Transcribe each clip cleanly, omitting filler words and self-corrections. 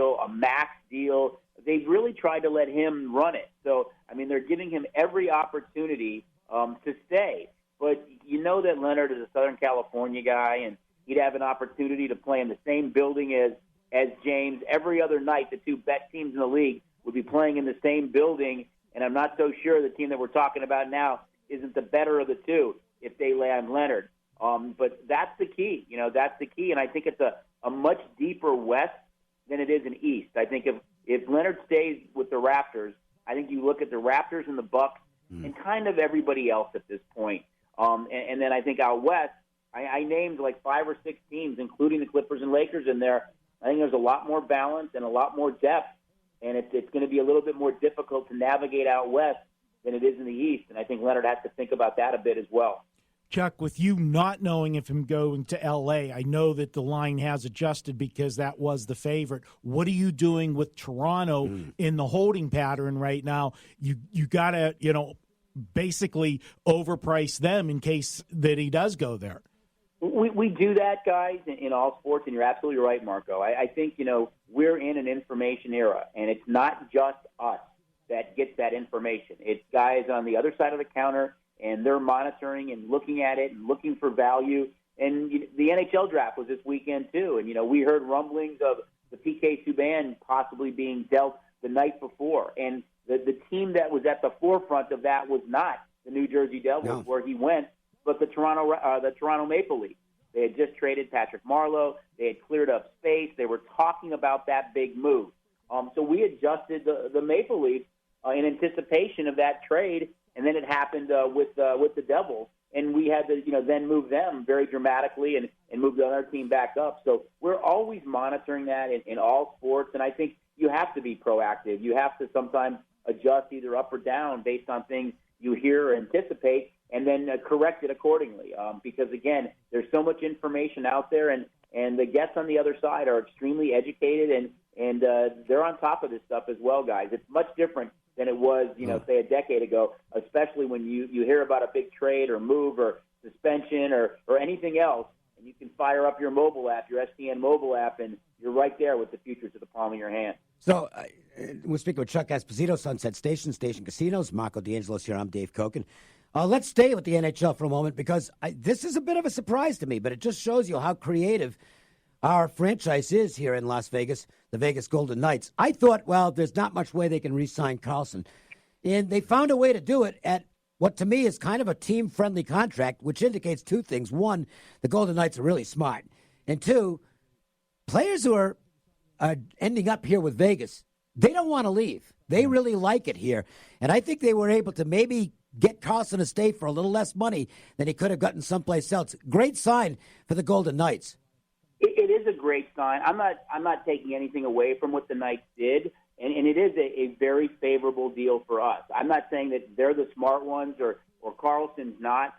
deal, a max deal. They've really tried to let him run it. So, I mean, they're giving him every opportunity to stay. But you know that Leonard is a Southern California guy, and he'd have an opportunity to play in the same building as James. Every other night, the two best teams in the league would be playing in the same building, and I'm not so sure the team that we're talking about now isn't the better of the two if they land Leonard. But that's the key. That's the key, and I think it's a much deeper West than it is in East. I think if Leonard stays with the Raptors, I think you look at the Raptors and the Bucks and kind of everybody else at this point. And then I think out West, I named like 5 or 6 teams, including the Clippers and Lakers in there. I think there's a lot more balance and a lot more depth, and it's going to be a little bit more difficult to navigate out West than it is in the East. And I think Leonard has to think about that a bit as well. Chuck, with you not knowing if him going to L.A., I know that the line has adjusted because that was the favorite. What are you doing with Toronto in the holding pattern right now? You got to, basically overprice them in case that he does go there. We do that, guys, in all sports, and you're absolutely right, Marco. I think, we're in an information era, and it's not just us that gets that information. It's guys on the other side of the counter, and they're monitoring and looking at it and looking for value. And the NHL draft was this weekend, too. And, we heard rumblings of the PK Subban possibly being dealt the night before. And the team that was at the forefront of that was not the New Jersey Devils, where he went, but the Toronto Maple Leafs. They had just traded Patrick Marleau. They had cleared up space. They were talking about that big move. So we adjusted the Maple Leafs in anticipation of that trade, and then it happened with the Devils, and we had to then move them very dramatically and move the other team back up. So we're always monitoring that in all sports, and I think you have to be proactive. You have to sometimes adjust either up or down based on things you hear or anticipate, and then correct it accordingly. Because, again, there's so much information out there, and the guests on the other side are extremely educated, and they're on top of this stuff as well, guys. It's much different than it was, say a decade ago, especially when you hear about a big trade or move or suspension or anything else, and you can fire up your mobile app, your STN mobile app, and you're right there with the future to the palm of your hand. So we're speaking with Chuck Esposito, Sunset Station Casinos. Marco DAngelo's here. I'm Dave Cokin. Let's stay with the NHL for a moment because this is a bit of a surprise to me, but it just shows you how creative our franchise is here in Las Vegas, the Vegas Golden Knights. I thought, well, there's not much way they can re-sign Karlsson. And they found a way to do it at what to me is kind of a team-friendly contract, which indicates two things. One, the Golden Knights are really smart. And two, players who are ending up here with Vegas, they don't want to leave. They really like it here. And I think they were able to maybe get Karlsson to stay for a little less money than he could have gotten someplace else. Great sign for the Golden Knights. It is a great sign. I'm not taking anything away from what the Knights did, and it is a very favorable deal for us. I'm not saying that they're the smart ones or Karlsson's not.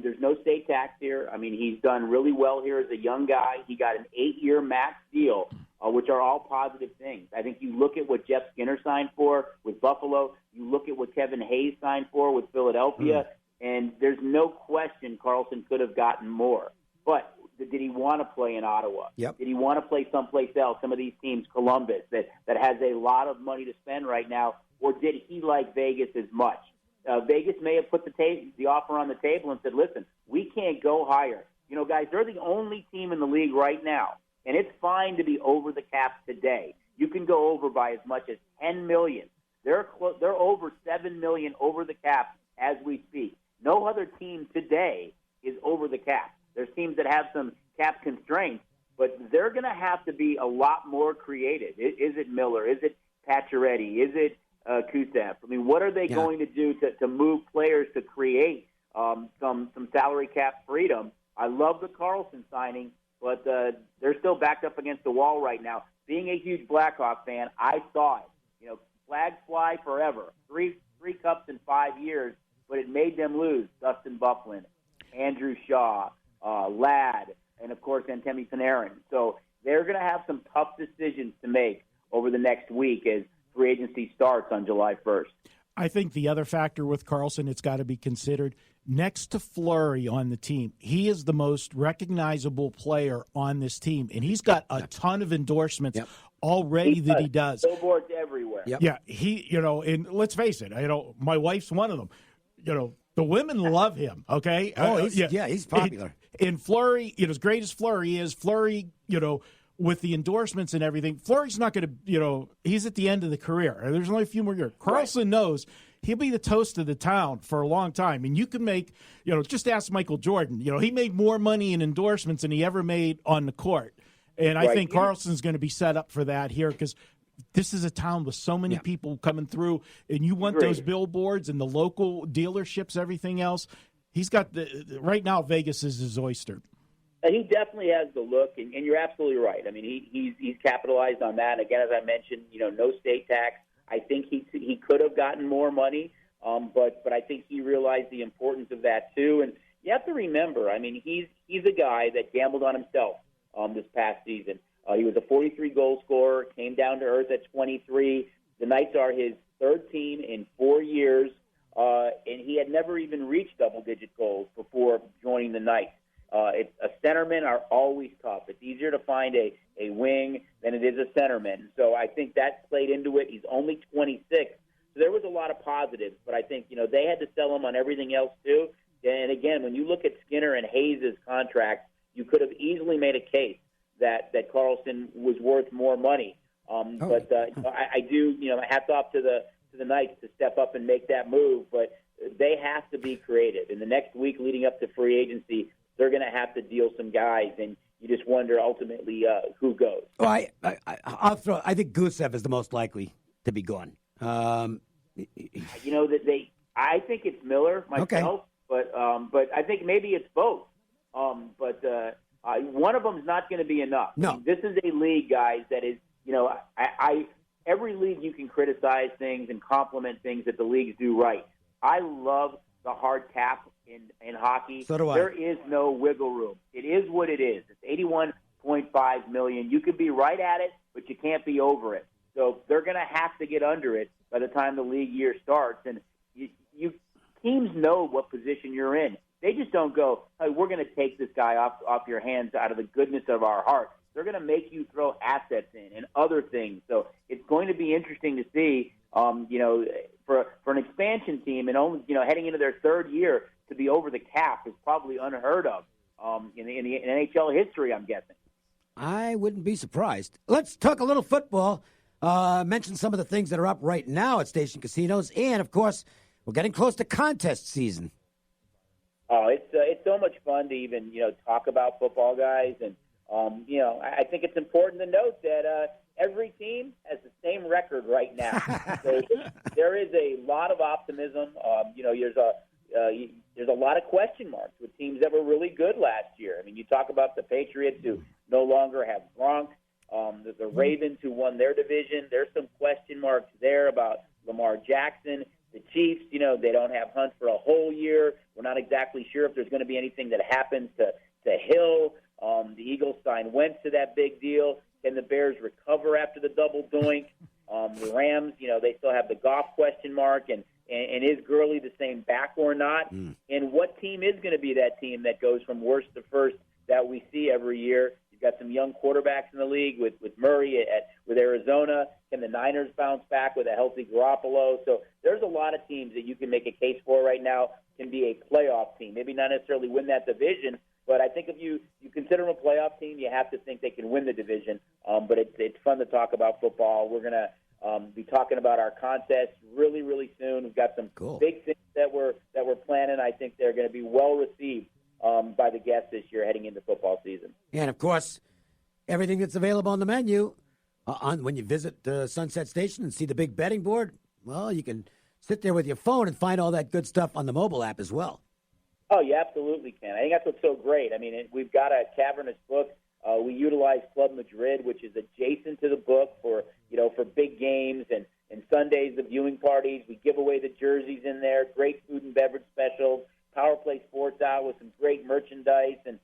There's no state tax here. I mean, he's done really well here as a young guy. He got an 8-year max deal, which are all positive things. I think you look at what Jeff Skinner signed for with Buffalo. You look at what Kevin Hayes signed for with Philadelphia, and there's no question Karlsson could have gotten more. But did he want to play in Ottawa? Yep. Did he want to play someplace else, some of these teams, Columbus, that has a lot of money to spend right now? Or did he like Vegas as much? Vegas may have put the offer on the table and said, listen, we can't go higher. Guys, they're the only team in the league right now, and it's fine to be over the cap today. You can go over by as much as $10 million. They're over $7 million over the cap as we speak. No other team today is over the cap. There's teams that have some cap constraints, but they're going to have to be a lot more creative. Is it Miller? Is it Pacioretty? Is it Kuzev? I mean, what are they going to do to move players to create some salary cap freedom? I love the Karlsson signing, but they're still backed up against the wall right now. Being a huge Blackhawk fan, I saw it. Flags fly forever. Three cups in 5 years, but it made them lose. Dustin Byfuglien, Andrew Shaw, Ladd, and, of course, Antemi Panarin. So they're going to have some tough decisions to make over the next week as free agency starts on July 1st. I think the other factor with Karlsson, it's got to be considered, next to Fleury on the team, he is the most recognizable player on this team, and he's got a ton of endorsements already that he does. Billboards everywhere. Yep. Yeah, and let's face it, my wife's one of them. The women love him, okay? He's popular. In Fleury, as great as Fleury is, with the endorsements and everything, Fleury's not going to, he's at the end of the career. There's only a few more years. Karlsson knows he'll be the toast of the town for a long time. And you can make, just ask Michael Jordan. He made more money in endorsements than he ever made on the court. And I think Karlsson's going to be set up for that here because this is a town with so many people coming through, and you want those billboards and the local dealerships, everything else. He's got right now, Vegas is his oyster. He definitely has the look, and you're absolutely right. I mean, he's capitalized on that. And again, as I mentioned, no state tax. I think he could have gotten more money, but I think he realized the importance of that too. And you have to remember, I mean, he's a guy that gambled on himself this past season. He was a 43-goal scorer, came down to earth at 23. The Knights are his third team in 4 years, and he had never even reached double-digit goals before joining the Knights. A centermen are always tough. It's easier to find a wing than it is a centerman. So I think that played into it. He's only 26. So there was a lot of positives, but I think, they had to sell him on everything else too. And again, when you look at Skinner and Hayes' contracts, you could have easily made a case that Karlsson was worth more money. But I do, hats off to the Knights to step up and make that move. But they have to be creative. In the next week leading up to free agency, they're going to have to deal some guys, and you just wonder ultimately who goes. Well, I think Gusev is the most likely to be gone. I think it's Miller myself, but I think maybe it's both. One of them is not going to be enough. No. I mean, this is a league, guys, that is, every league you can criticize things and compliment things that the leagues do right. I love the hard cap in hockey. So do I. There is no wiggle room. It is what it is. It's $81.5 million. You could be right at it, but you can't be over it. So they're going to have to get under it by the time the league year starts. And you teams know what position you're in. They just don't go, hey, we're going to take this guy off your hands out of the goodness of our heart. They're going to make you throw assets in and other things. So it's going to be interesting to see, for an expansion team and only, heading into their third year to be over the cap is probably unheard of in the NHL history, I'm guessing. I wouldn't be surprised. Let's talk a little football. Mention some of the things that are up right now at station casinos. And, of course, we're getting close to contest season. Oh, it's so much fun to even, talk about football, guys. And, I think it's important to note that every team has the same record right now. So there is a lot of optimism. There's a lot of question marks with teams that were really good last year. I mean, you talk about the Patriots who no longer have Gronk, the Ravens who won their division. There's some question marks there about Lamar Jackson. The Chiefs, they don't have Hunt for a whole year. We're not exactly sure if there's going to be anything that happens to Hill. The Eagles signed Wentz to that big deal. Can the Bears recover after the double doink? The Rams, they still have the Goff question mark. And is Gurley the same back or not? And what team is going to be that team that goes from worst to first that we see every year? You've got some young quarterbacks in the league with Murray with Arizona. Can the Niners bounce back with a healthy Garoppolo? So there's a lot of teams that you can make a case for right now can be a playoff team. Maybe not necessarily win that division, but I think if you consider them a playoff team, you have to think they can win the division. But it's fun to talk about football. We're going to be talking about our contest really, really soon. We've got some big things that we're planning. I think they're going to be well received by the guests this year heading into football season. And, of course, everything that's available on the menu when you visit Sunset Station and see the big betting board, well, you can sit there with your phone and find all that good stuff on the mobile app as well. Oh, you absolutely can. I think that's what's so great. I mean, we've got a cavernous book. We utilize Club Madrid, which is adjacent to the book for big games and Sundays, the viewing parties. We give away the jerseys in there, great food and beverage specials, Power Play Sports out with some great merchandise. And,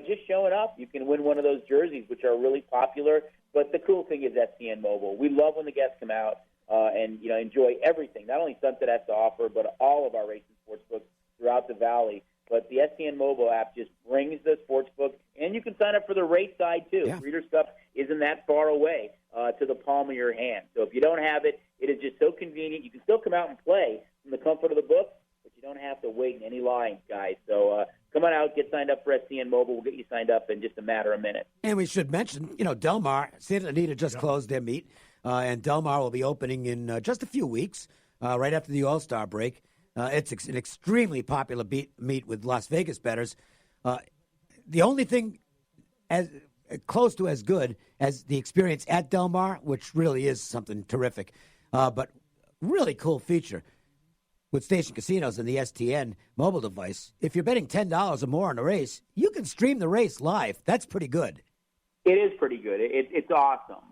just showing up, you can win one of those jerseys, which are really popular. But the cool thing is STN Mobile. We love when the guests come out and enjoy everything, not only Sunset has to offer, but all of our racing sports books throughout the valley. But the STN mobile app just brings the sports book, and you can sign up for the race side, too. Yeah. Breeders' Cup isn't that far away. to the palm of your hand. So if you don't have it, it is just so convenient. You can still come out and play from the comfort of the book, but you don't have to wait in any lines, guys. So come on out, get signed up for SCN Mobile. We'll get you signed up in just a matter of minutes. And we should mention, Del Mar, Santa Anita just closed their meet, and Del Mar will be opening in just a few weeks, right after the All-Star break. It's an extremely popular meet with Las Vegas bettors. The only thing as close to as good as the experience at Del Mar, which really is something terrific, but really cool feature with station casinos and the STN mobile device. If you're betting $10 or more on a race, you can stream the race live. That's pretty good. It is pretty good. It's awesome.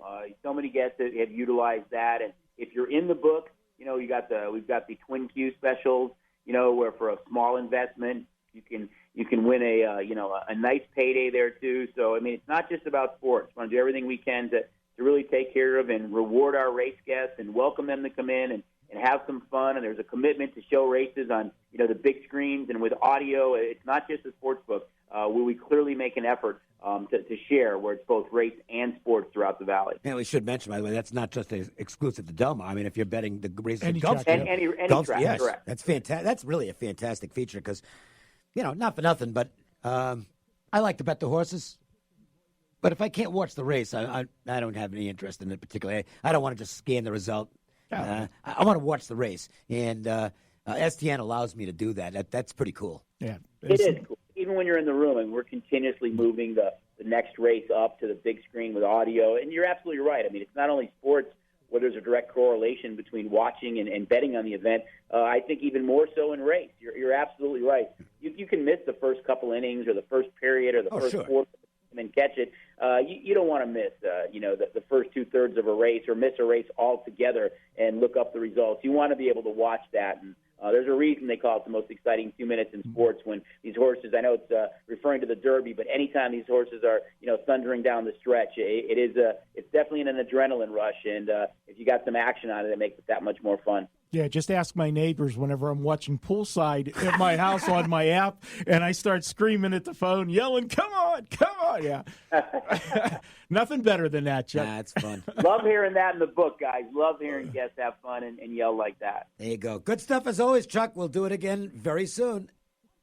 So many guests have utilized that, and if you're in the book, we've got the Twin Q specials. Where for a small investment you can win a nice payday there too. So it's not just about sports. We want to do everything we can to really take care of and reward our race guests and welcome them to come in and have some fun. And there's a commitment to show races on the big screens and with audio. It's not just a sports book. Where we clearly make an effort to share where it's both race and sports throughout the valley. And we should mention, by the way, that's not just exclusive to Del Mar. If you're betting the races any at Gulf, any Gulf, track, yes, correct. That's fantastic. That's really a fantastic feature because, not for nothing, but I like to bet the horses. But if I can't watch the race, I don't have any interest in it particularly. I don't want to just scan the result. I want to watch the race, and STN allows me to do that. That's pretty cool. Yeah, it is cool. Even when you're in the room, and we're continuously moving the next race up to the big screen with audio. And you're absolutely right. It's not only sports where there's a direct correlation between watching and betting on the event. I think even more so in race. You're absolutely right. You can miss the first couple innings or the first period or the first quarter and then catch it. You don't want to miss, the first two-thirds of a race or miss a race altogether and look up the results. You want to be able to watch that. And there's a reason they call it the most exciting 2 minutes in sports when these horses, I know it's referring to the Derby, but anytime these horses are, thundering down the stretch, it's definitely an adrenaline rush. And if you got some action on it, it makes it that much more fun. Yeah, just ask my neighbors whenever I'm watching poolside at my house on my app, and I start screaming at the phone, yelling, come on, yeah. Nothing better than that, Chuck. That's fun. Love hearing that in the book, guys. Love hearing guests have fun and yell like that. There you go. Good stuff as always, Chuck. We'll do it again very soon.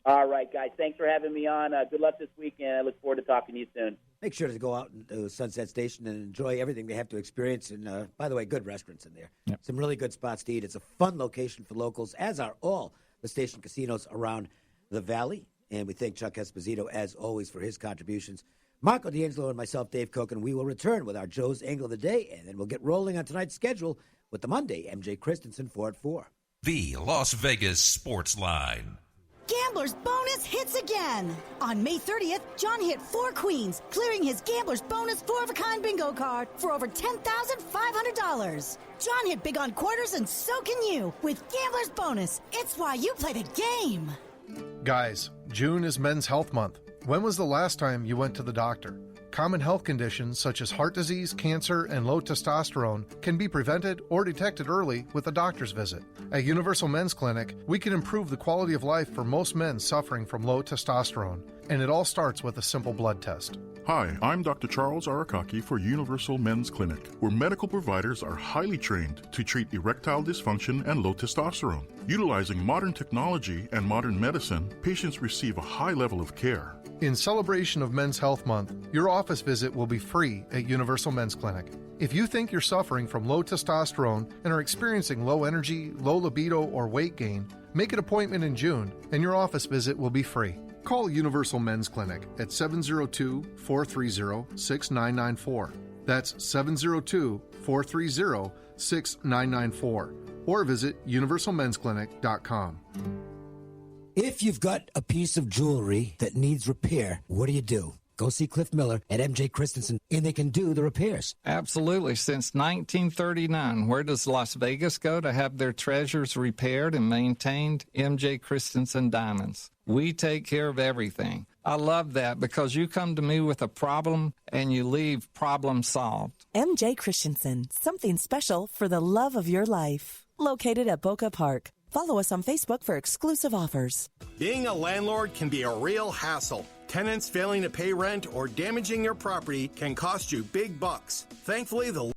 All right, guys. Thanks for having me on. Good luck this weekend. I look forward to talking to you soon. Make sure to go out to Sunset Station and enjoy everything they have to experience. And, by the way, good restaurants in there. Yep. Some really good spots to eat. It's a fun location for locals, as are all the station casinos around the valley. And we thank Chuck Esposito, as always, for his contributions. Marco DeAngelo and myself, Dave Cokin, we will return with our Joe's Angle of the Day, and then we'll get rolling on tonight's schedule with the Monday MJ Christensen 4 at 4. The Las Vegas Sportsline. Gambler's Bonus hits again. On May 30th, John hit 4 queens, clearing his Gambler's Bonus 4-of-a-kind bingo card for over $10,500. John hit big on quarters, and so can you with Gambler's Bonus. It's why you play the game. Guys, June is Men's Health Month. When was the last time you went to the doctor? Common health conditions such as heart disease, cancer, and low testosterone can be prevented or detected early with a doctor's visit. At Universal Men's Clinic, we can improve the quality of life for most men suffering from low testosterone, and it all starts with a simple blood test. Hi, I'm Dr. Charles Arakaki for Universal Men's Clinic, where medical providers are highly trained to treat erectile dysfunction and low testosterone. Utilizing modern technology and modern medicine, patients receive a high level of care. In celebration of Men's Health Month, your office visit will be free at Universal Men's Clinic. If you think you're suffering from low testosterone and are experiencing low energy, low libido, or weight gain, make an appointment in June and your office visit will be free. Call Universal Men's Clinic at 702-430-6994. That's 702-430-6994. Or visit universalmensclinic.com. If you've got a piece of jewelry that needs repair, what do? Go see Cliff Miller at MJ Christensen, and they can do the repairs. Absolutely. Since 1939, where does Las Vegas go to have their treasures repaired and maintained? MJ Christensen Diamonds. We take care of everything. I love that because you come to me with a problem and you leave problem solved. MJ Christensen, something special for the love of your life. Located at Boca Park. Follow us on Facebook for exclusive offers. Being a landlord can be a real hassle. Tenants failing to pay rent or damaging your property can cost you big bucks. Thankfully, the